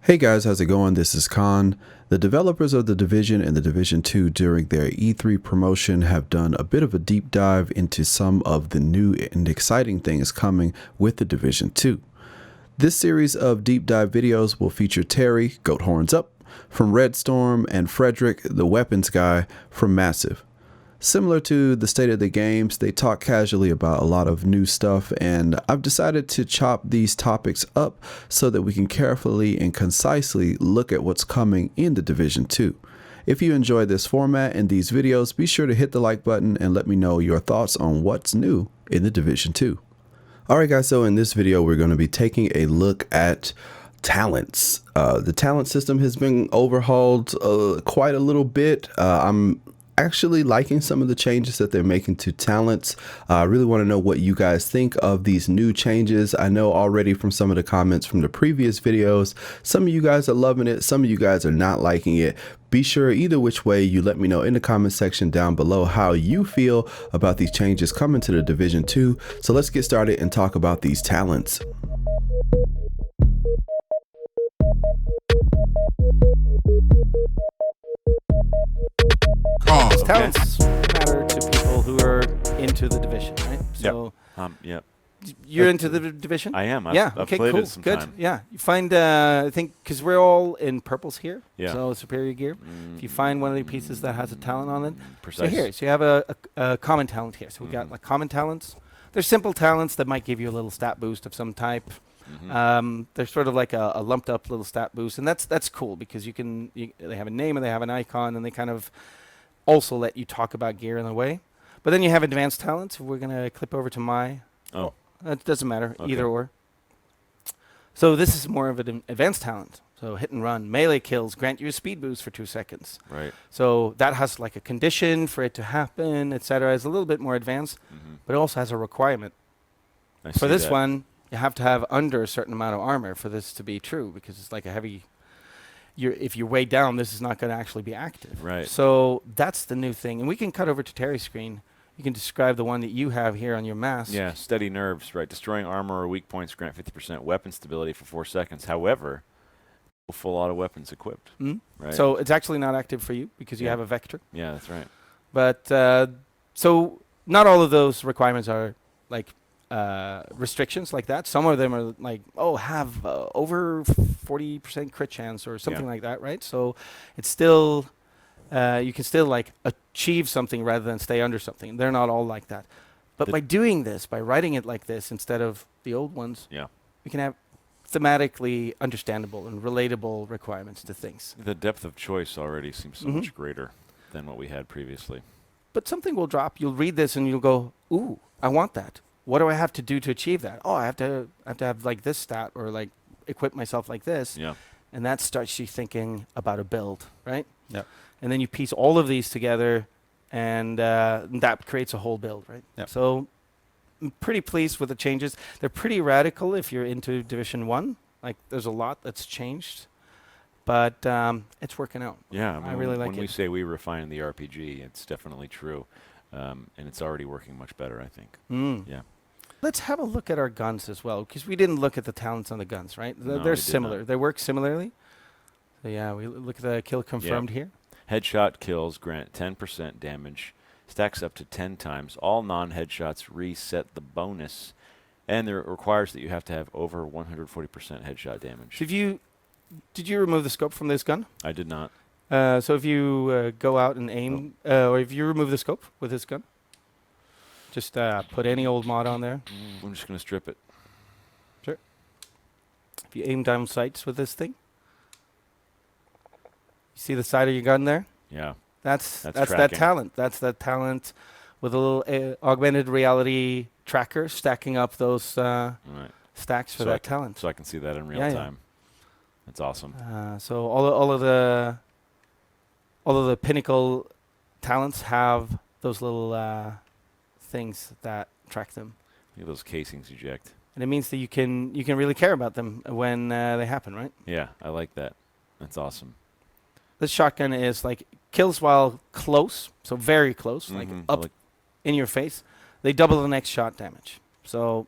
Hey guys, how's it going? This is Khan. The developers of the Division and the Division 2 during their E3 promotion have done a bit of a deep dive into some of the new and exciting things coming with the Division 2. This series of deep dive videos will feature Terry, Goat Horns Up, from Red Storm, and Frederick, the weapons guy, from Massive. Similar to the state of the games, they talk casually about a lot of new stuff, and I've decided to chop these topics up so that we can carefully and concisely look at what's coming in the Division 2. If you enjoy this format and these videos, be sure to hit the like button and let me know your thoughts on what's new in the Division 2. Alright guys, so in this video we're going to be taking a look at talents. The talent system has been overhauled quite a little bit. I'm actually liking some of the changes that they're making to talents. I really want to know what you guys think of these new changes. I know already from some of the comments from the previous videos, some of you guys are loving it, some of you guys are not liking it. Be sure either which way you let me know in the comment section down below how you feel about these changes coming to the Division 2. So let's get started and talk about these talents. Talents matter to people who are into the Division, right? So, yep. You're into the Division? I am. I've okay, played cool, it some good. time. Yeah, you find I think because we're all in purples here, Yeah. so superior gear. If you find one of the pieces that has a talent on it, Precise. so you have a common talent here. So we got like common talents. They're simple talents that might give you a little stat boost of some type. They're sort of like a lumped up little stat boost, and that's cool because they have a name and they have an icon, and they kind of also let you talk about gear in a way. But then you have advanced talents. We're going to clip over to my... Oh. It doesn't matter, Okay. either or. So this is more of an advanced talent. So hit and run. Melee kills grant you a speed boost for 2 seconds. Right. So that has like a condition for it to happen, etc. It's a little bit more advanced, but it also has a requirement. For this one, you have to have under a certain amount of armor for this to be true, because it's like a heavy... if you're way down, this is not going to actually be active. Right. So that's the new thing. And we can cut over to Terry's screen. You can describe the one that you have here on your mask. Yeah, steady nerves, right? Destroying armor or weak points grant 50% weapon stability for 4 seconds. However, full auto weapons equipped. Right? So it's actually not active for you because you have a vector. Yeah, that's right. But so not all of those requirements are like restrictions like that. Some of them are like, have over 40% crit chance or something like that, right? So it's still, you can still like achieve something rather than stay under something. They're not all like that. But by doing this, by writing it like this instead of the old ones, we can have thematically understandable and relatable requirements to things. The depth of choice already seems so much greater than what we had previously. But something will drop. You'll read this and you'll go, ooh, I want that. What do I have to do to achieve that? Oh, I have to have like this stat or like equip myself like this. Yeah. And that starts you thinking about a build, right? Yeah. And then you piece all of these together, and that creates a whole build, right? Yep. So I'm pretty pleased with the changes. They're pretty radical if you're into Division 1. Like there's a lot that's changed, but it's working out. Yeah, I mean, I really like when it. we say we refine the RPG, it's definitely true. And it's already working much better, I think. Yeah. Let's have a look at our guns as well, because we didn't look at the talents on the guns, right? No, They're we did similar. not. They work similarly. So yeah, we look at the kill confirmed here. Headshot kills grant 10% damage, stacks up to 10 times. All non-headshots reset the bonus, and it requires that you have to have over 140% headshot damage. So did you remove the scope from this gun? I did not. So if you go out and aim, or if you remove the scope with this gun, just put any old mod on there. I'm just going to strip it. Sure. If you aim down sights with this thing, you see the side of your gun there? Yeah. That's that tracking. talent. That's that talent with a little augmented reality tracker stacking up those Right. stacks for So that talent. So I can see that in real Yeah, yeah. time. That's awesome. So all of the pinnacle talents have those little things that track them, Look at those casings eject. and it means that you can really care about them when they happen, right? Yeah, I like that. That's awesome. This shotgun is like kills while close, so very close, like Mhm. up in your face. They double the next shot damage. So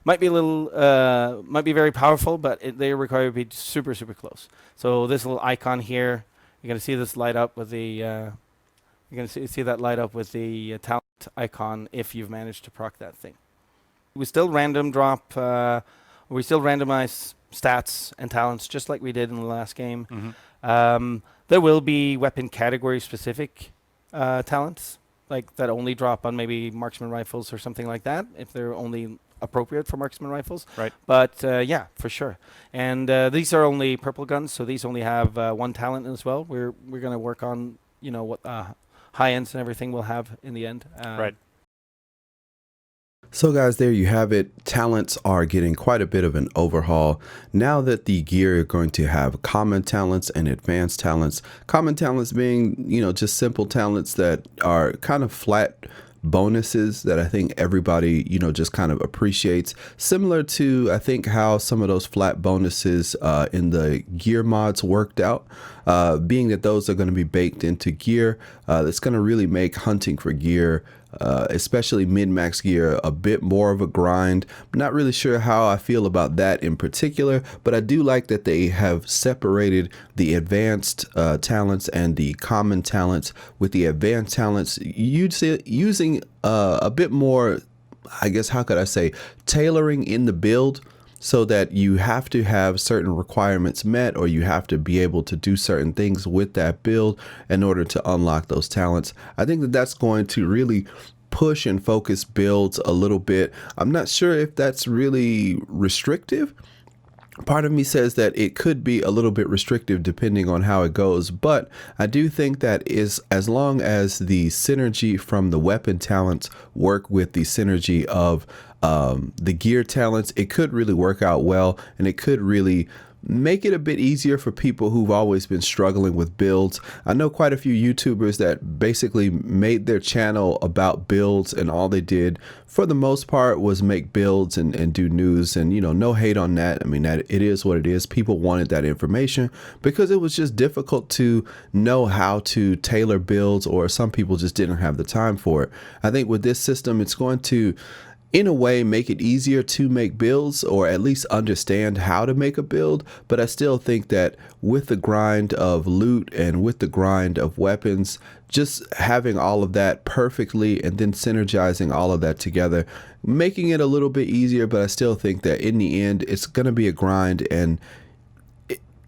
might be a little, might be very powerful, but they require to be super, super close. So this little icon here, you're going to see this light up with the, you're going to see that light up with the talent icon if you've managed to proc that thing. We still random drop, we still randomize stats and talents just like we did in the last game. Mm-hmm. There will be weapon category specific talents, like that only drop on maybe marksman rifles or something like that, if they're only appropriate for marksman rifles. Right. But yeah, for sure. And these are only purple guns, so these only have one talent as well. We're going to work on, you know, what high ends and everything we'll have in the end. Right. So guys, there you have it. Talents are getting quite a bit of an overhaul. Now that the gear are going to have common talents and advanced talents. Common talents being, you know, just simple talents that are kind of flat bonuses that I think everybody, you know, just kind of appreciates. Similar to, I think, how some of those flat bonuses in the gear mods worked out. Being that those are going to be baked into gear, that's going to really make hunting for gear, especially min-max gear, a bit more of a grind. I'm not really sure how I feel about that in particular, but I do like that they have separated the advanced talents and the common talents, with the advanced talents using a bit more, I guess, how could I say, tailoring in the build, so that you have to have certain requirements met, or you have to be able to do certain things with that build in order to unlock those talents. I think that that's going to really push and focus builds a little bit. I'm not sure if that's really restrictive. Part of me says that it could be a little bit restrictive depending on how it goes, but I do think that is, as long as the synergy from the weapon talents work with the synergy of the gear talents, it could really work out well, and it could really make it a bit easier for people who've always been struggling with builds. I know quite a few YouTubers that basically made their channel about builds, and all they did for the most part was make builds and do news, and, you know, no hate on that. I mean, that it is what it is. People wanted that information because it was just difficult to know how to tailor builds, or some people just didn't have the time for it. I think with this system, it's going to, in a way, make it easier to make builds, or at least understand how to make a build. But I still think that with the grind of loot and with the grind of weapons, just having all of that perfectly and then synergizing all of that together, making it a little bit easier. But I still think that in the end, it's going to be a grind, and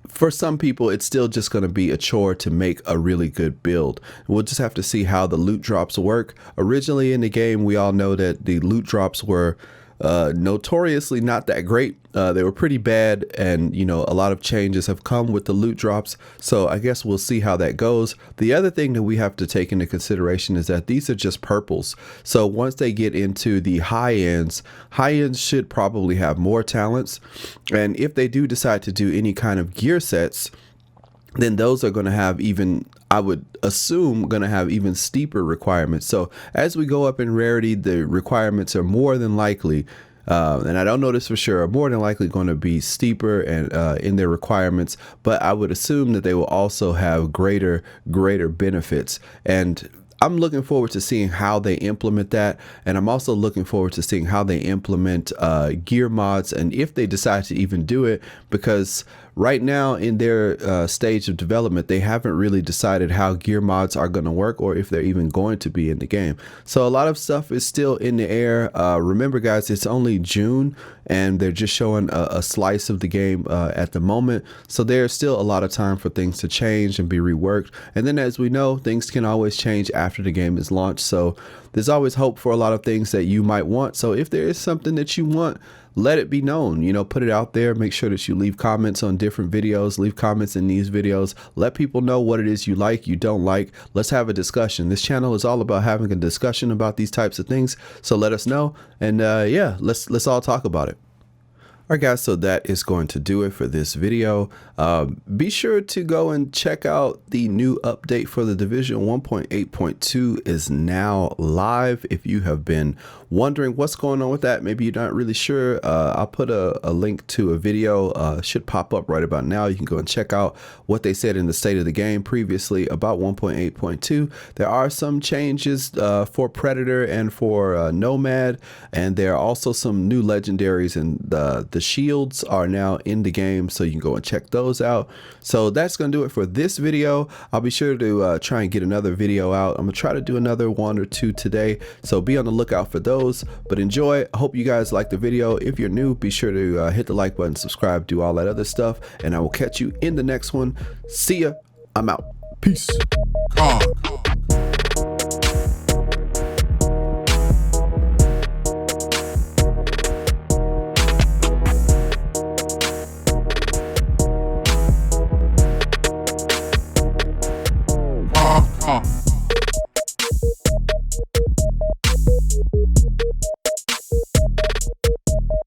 for some people, it's still just going to be a chore to make a really good build. We'll just have to see how the loot drops work. Originally in the game, we all know that the loot drops were notoriously not that great. They were pretty bad, and, you know, a lot of changes have come with the loot drops. So I guess we'll see how that goes. The other thing that we have to take into consideration is that these are just purples. So once they get into the high ends should probably have more talents. And if they do decide to do any kind of gear sets, then those are going to have even, I would assume, going to have even steeper requirements. So as we go up in rarity, the requirements are more than likely, and I don't know this for sure, are more than likely going to be steeper and in their requirements. But I would assume that they will also have greater benefits. And I'm looking forward to seeing how they implement that, and I'm also looking forward to seeing how they implement gear mods, and if they decide to even do it, because right now in their stage of development, they haven't really decided how gear mods are going to work, or if they're even going to be in the game. So a lot of stuff is still in the air. Remember, guys, it's only June, and they're just showing a slice of the game at the moment. So there's still a lot of time for things to change and be reworked. And then, as we know, things can always change after the game is launched. So there's always hope for a lot of things that you might want. So if there is something that you want, let it be known, you know, put it out there. Make sure that you leave comments on different videos, leave comments in these videos, let people know what it is you like, you don't like. Let's have a discussion. This channel is all about having a discussion about these types of things. So let us know. And yeah, let's all talk about it. All right, guys, so that is going to do it for this video. Be sure to go and check out the new update for the Division 1.8.2 is now live. If you have been wondering what's going on with that, maybe you're not really sure, I'll put a link to a video, should pop up right about now. You can go and check out what they said in the state of the game previously about 1.8.2. There are some changes for Predator and for Nomad, and there are also some new legendaries, and the shields are now in the game, so you can go and check those out. So that's gonna do it for this video. I'll be sure to try and get another video out. I'm gonna try to do another 1 or 2 today, so be on the lookout for those. But enjoy. I hope you guys like the video. If you're new, be sure to hit the like button, subscribe, do all that other stuff, and I will catch you in the next one. See ya. I'm out. Peace. Con.